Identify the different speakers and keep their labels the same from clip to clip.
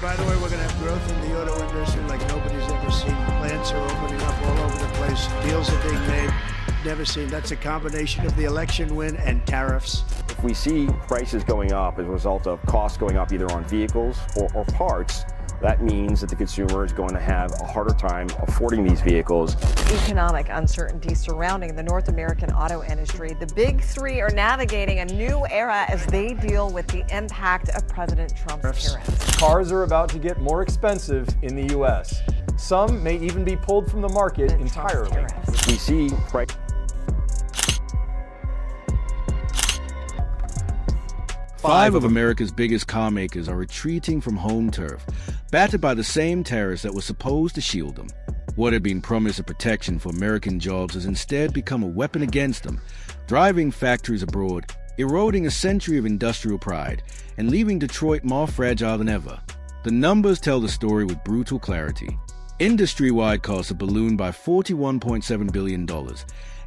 Speaker 1: by the way, we're going to have growth in the auto industry like nobody's ever seen. Plants are opening up all over the place. Deals are being made. Never seen. That's a combination of the election win and tariffs.
Speaker 2: If we see prices going up as a result of costs going up either on vehicles or parts, that means that the consumer is going to have a harder time affording these vehicles.
Speaker 3: Economic uncertainty surrounding the North American auto industry. The big three are navigating a new era as they deal with the impact of President Trump's tariffs.
Speaker 4: Cars are about to get more expensive in the U.S. Some may even be pulled from the market entirely.
Speaker 2: We see price.
Speaker 5: Five of America's biggest car makers are retreating from home turf, battered by the same tariffs that were supposed to shield them. What had been promised of protection for American jobs has instead become a weapon against them, driving factories abroad, eroding a century of industrial pride, and leaving Detroit more fragile than ever. The numbers tell the story with brutal clarity. Industry-wide costs have ballooned by $41.7 billion,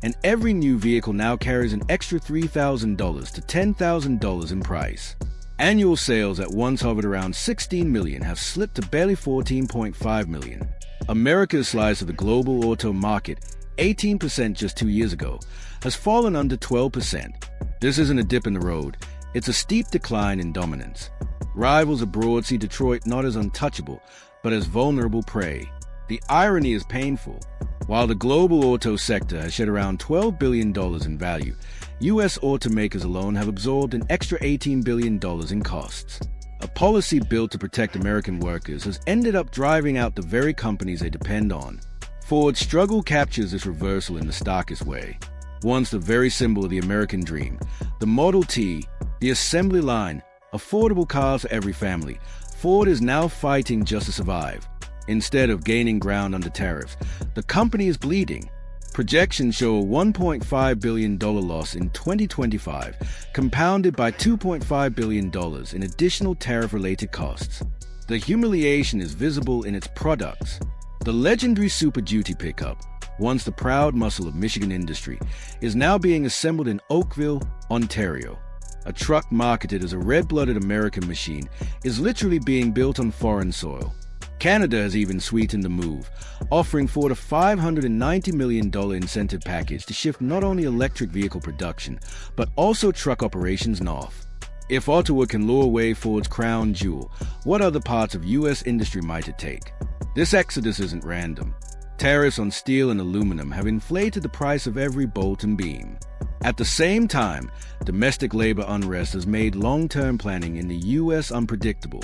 Speaker 5: and every new vehicle now carries an extra $3,000 to $10,000 in price. Annual sales that once hovered around 16 million have slipped to barely 14.5 million. America's slice of the global auto market, 18% just 2 years ago, has fallen under 12%. This isn't a dip in the road, it's a steep decline in dominance. Rivals abroad see Detroit not as untouchable, but as vulnerable prey. The irony is painful. While the global auto sector has shed around $12 billion in value, U.S. automakers alone have absorbed an extra $18 billion in costs. A policy built to protect American workers has ended up driving out the very companies they depend on. Ford's struggle captures this reversal in the starkest way. Once the very symbol of the American dream, the Model T, the assembly line, affordable cars for every family, Ford is now fighting just to survive. Instead of gaining ground under tariffs, the company is bleeding. Projections show a $1.5 billion loss in 2025, compounded by $2.5 billion in additional tariff-related costs. The humiliation is visible in its products. The legendary Super Duty pickup, once the proud muscle of Michigan industry, is now being assembled in Oakville, Ontario. A truck marketed as a red-blooded American machine is literally being built on foreign soil. Canada has even sweetened the move, offering Ford a $590 million incentive package to shift not only electric vehicle production, but also truck operations north. If Ottawa can lure away Ford's crown jewel, what other parts of U.S. industry might it take? This exodus isn't random. Tariffs on steel and aluminum have inflated the price of every bolt and beam. At the same time, domestic labor unrest has made long-term planning in the U.S. unpredictable.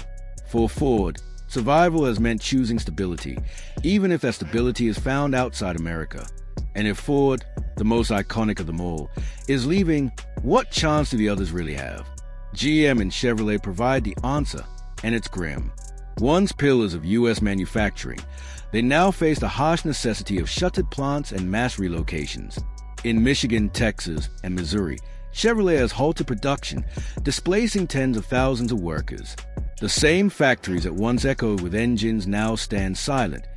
Speaker 5: For Ford, survival has meant choosing stability, even if that stability is found outside America. And if Ford, the most iconic of them all, is leaving, what chance do the others really have? GM and Chevrolet provide the answer, and it's grim. Once pillars of U.S. manufacturing, they now face the harsh necessity of shuttered plants and mass relocations. In Michigan, Texas, and Missouri, Chevrolet has halted production, displacing tens of thousands of workers. The same factories that once echoed with engines now stand silent,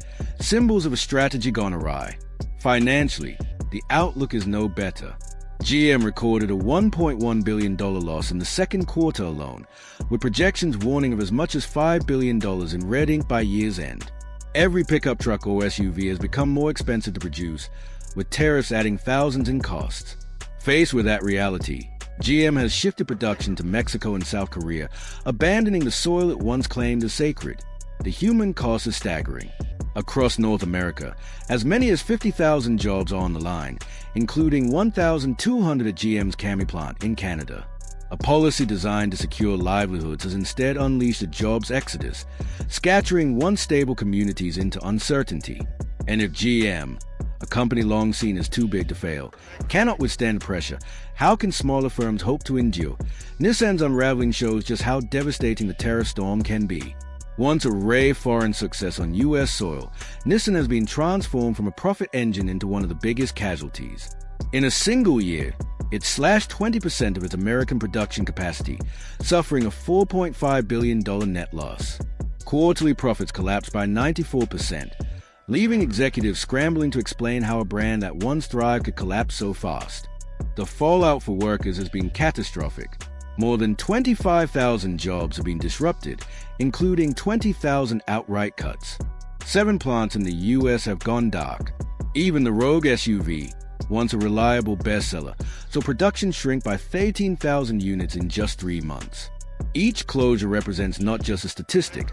Speaker 5: symbols of a strategy gone awry. Financially, the outlook is no better. GM recorded a $1.1 billion loss in the second quarter alone, with projections warning of as much as $5 billion in red ink by year's end. Every pickup truck or SUV has become more expensive to produce, with tariffs adding thousands in costs. Faced with that reality, GM has shifted production to Mexico and South Korea, abandoning the soil it once claimed as sacred. The human cost is staggering. Across North America, as many as 50,000 jobs are on the line, including 1,200 at GM's Cami plant in Canada. A policy designed to secure livelihoods has instead unleashed a jobs exodus, scattering once stable communities into uncertainty. And if GM, a company long seen as too big to fail, cannot withstand pressure, how can smaller firms hope to endure? Nissan's unraveling shows just how devastating the tariff storm can be. Once a rare foreign success on U.S. soil, Nissan has been transformed from a profit engine into one of the biggest casualties. In a single year, it slashed 20% of its American production capacity, suffering a $4.5 billion net loss. Quarterly profits collapsed by 94%, leaving executives scrambling to explain how a brand that once thrived could collapse so fast. The fallout for workers has been catastrophic. More than 25,000 jobs have been disrupted, including 20,000 outright cuts. 7 plants in the U.S. have gone dark. Even the Rogue SUV, once a reliable bestseller, saw production shrink by 13,000 units in just 3 months. Each closure represents not just a statistic,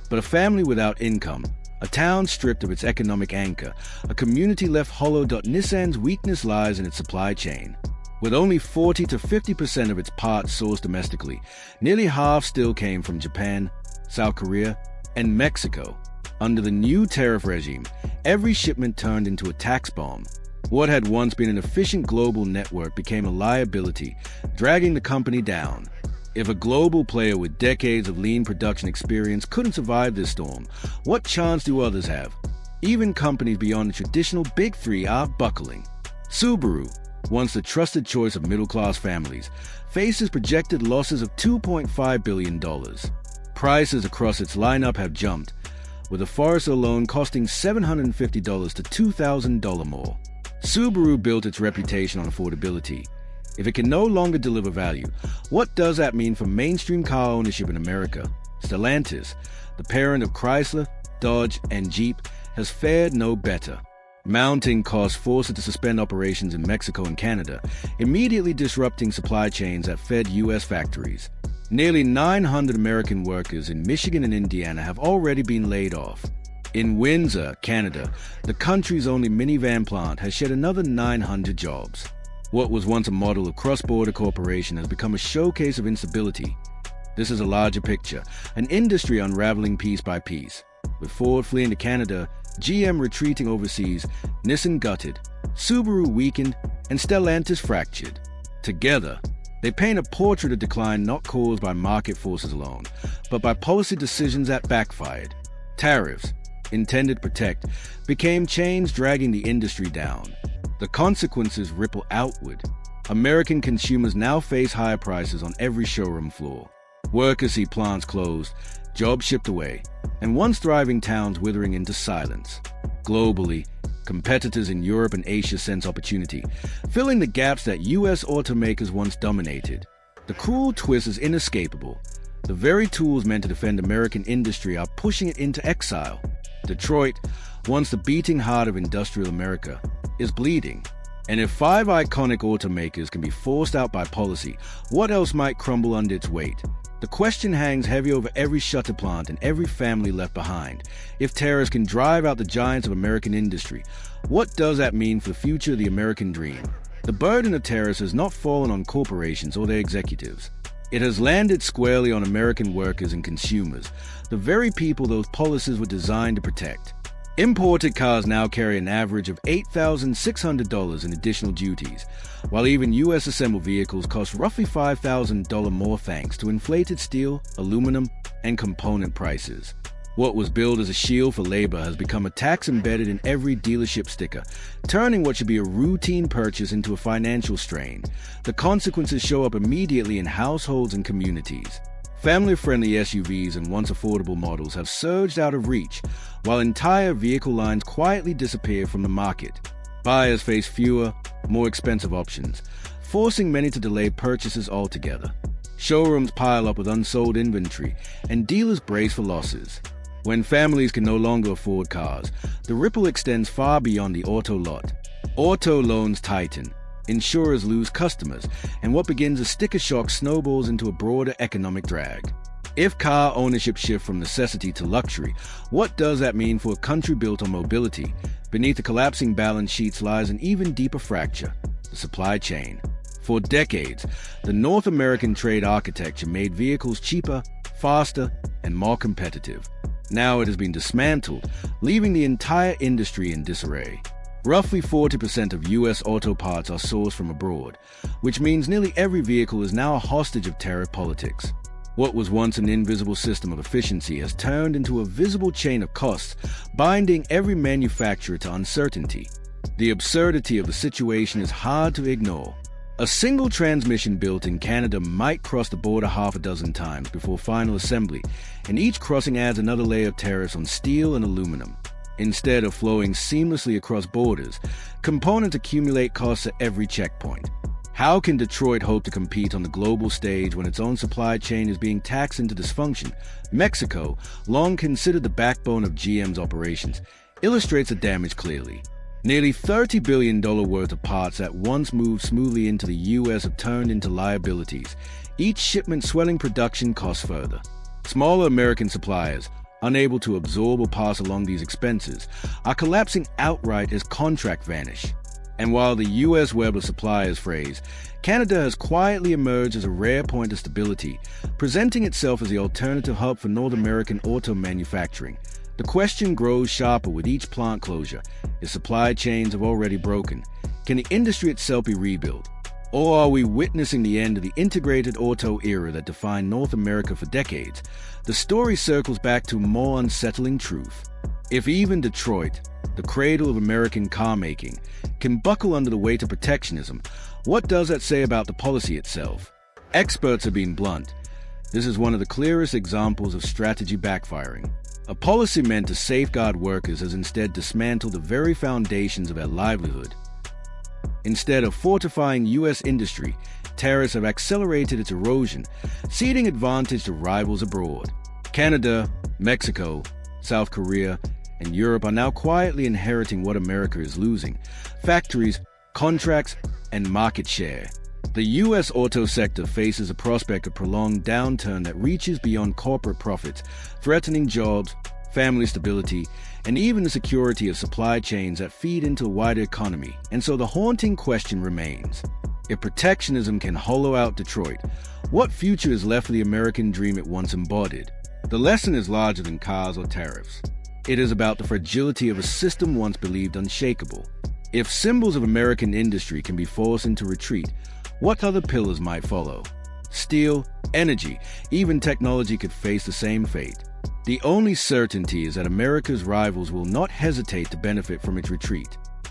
Speaker 5: but a family without income, a town stripped of its economic anchor, a community left hollow. Nissan's weakness lies in its supply chain. With only 40 to 50% of its parts sourced domestically, nearly half still came from Japan, South Korea, and Mexico. Under the new tariff regime, every shipment turned into a tax bomb. What had once been an efficient global network became a liability, dragging the company down. If a global player with decades of lean production experience couldn't survive this storm, what chance do others have? Even companies beyond the traditional big three are buckling. Subaru, once the trusted choice of middle-class families, faces projected losses of $2.5 billion. Prices across its lineup have jumped, with the Forester alone costing $750 to $2,000 more. Subaru built its reputation on affordability. If it can no longer deliver value, what does that mean for mainstream car ownership in America? Stellantis, the parent of Chrysler, Dodge, and Jeep, has fared no better. Mounting costs forced it to suspend operations in Mexico and Canada, immediately disrupting supply chains that fed U.S. factories. Nearly 900 American workers in Michigan and Indiana have already been laid off. In Windsor, Canada, the country's only minivan plant has shed another 900 jobs. What was once a model of cross-border cooperation has become a showcase of instability. This is a larger picture, an industry unraveling piece by piece. With Ford fleeing to Canada, GM retreating overseas, Nissan gutted, Subaru weakened, and Stellantis fractured. Together, they paint a portrait of decline not caused by market forces alone, but by policy decisions that backfired. Tariffs, intended to protect, became chains dragging the industry down. The consequences ripple outward. American consumers now face higher prices on every showroom floor. Workers see plants closed, jobs shipped away, and once thriving towns withering into silence. Globally, competitors in Europe and Asia sense opportunity, filling the gaps that U.S. automakers once dominated. The cruel twist is inescapable. The very tools meant to defend American industry are pushing it into exile. Detroit, once the beating heart of industrial America, is bleeding. And if 5 iconic automakers can be forced out by policy, what else might crumble under its weight? The question hangs heavy over every shutter plant and every family left behind. If tariffs can drive out the giants of American industry, what does that mean for the future of the American dream? The burden of tariffs has not fallen on corporations or their executives. It has landed squarely on American workers and consumers, the very people those policies were designed to protect. Imported cars now carry an average of $8,600 in additional duties, while even U.S. assembled vehicles cost roughly $5,000 more thanks to inflated steel, aluminum, and component prices. What was billed as a shield for labor has become a tax embedded in every dealership sticker, turning what should be a routine purchase into a financial strain. The consequences show up immediately in households and communities. Family-friendly SUVs and once affordable models have surged out of reach, while entire vehicle lines quietly disappear from the market. Buyers face fewer, more expensive options, forcing many to delay purchases altogether. Showrooms pile up with unsold inventory, and dealers brace for losses. When families can no longer afford cars, the ripple extends far beyond the auto lot. Auto loans tighten, insurers lose customers, and what begins as sticker shock snowballs into a broader economic drag. If car ownership shifts from necessity to luxury, what does that mean for a country built on mobility? Beneath the collapsing balance sheets lies an even deeper fracture: the supply chain. For decades, the North American trade architecture made vehicles cheaper, faster, and more competitive. Now it has been dismantled, leaving the entire industry in disarray. Roughly 40% of U.S. auto parts are sourced from abroad, which means nearly every vehicle is now a hostage of tariff politics. What was once an invisible system of efficiency has turned into a visible chain of costs, binding every manufacturer to uncertainty. The absurdity of the situation is hard to ignore. A single transmission built in Canada might cross the border half a dozen times before final assembly, and each crossing adds another layer of tariffs on steel and aluminum. Instead of flowing seamlessly across borders, components accumulate costs at every checkpoint. How can Detroit hope to compete on the global stage when its own supply chain is being taxed into dysfunction? Mexico, long considered the backbone of GM's operations, illustrates the damage clearly. Nearly $30 billion worth of parts that once moved smoothly into the U.S. have turned into liabilities, each shipment swelling production costs further. Smaller American suppliers, unable to absorb or pass along these expenses, are collapsing outright as contracts vanish. And while the U.S. web of suppliers phrase, Canada has quietly emerged as a rare point of stability, presenting itself as the alternative hub for North American auto manufacturing. The question grows sharper with each plant closure. If supply chains have already broken, can the industry itself be rebuilt? Or are we witnessing the end of the integrated auto era that defined North America for decades? The story circles back to a more unsettling truth. If even Detroit, the cradle of American car making, can buckle under the weight of protectionism, what does that say about the policy itself? Experts have been blunt. This is one of the clearest examples of strategy backfiring. A policy meant to safeguard workers has instead dismantled the very foundations of their livelihood. Instead of fortifying U.S. industry, tariffs have accelerated its erosion, ceding advantage to rivals abroad. Canada, Mexico, South Korea, and Europe are now quietly inheriting what America is losing: factories, contracts, and market share. The U.S. auto sector faces a prospect of prolonged downturn that reaches beyond corporate profits, threatening jobs, family stability, and even the security of supply chains that feed into the wider economy. And so the haunting question remains: if protectionism can hollow out Detroit, what future is left for the American dream it once embodied? The lesson is larger than cars or tariffs. It is about the fragility of a system once believed unshakable. If symbols of American industry can be forced into retreat, what other pillars might follow? Steel, energy, even technology could face the same fate. The only certainty is that America's rivals will not hesitate to benefit from its retreat.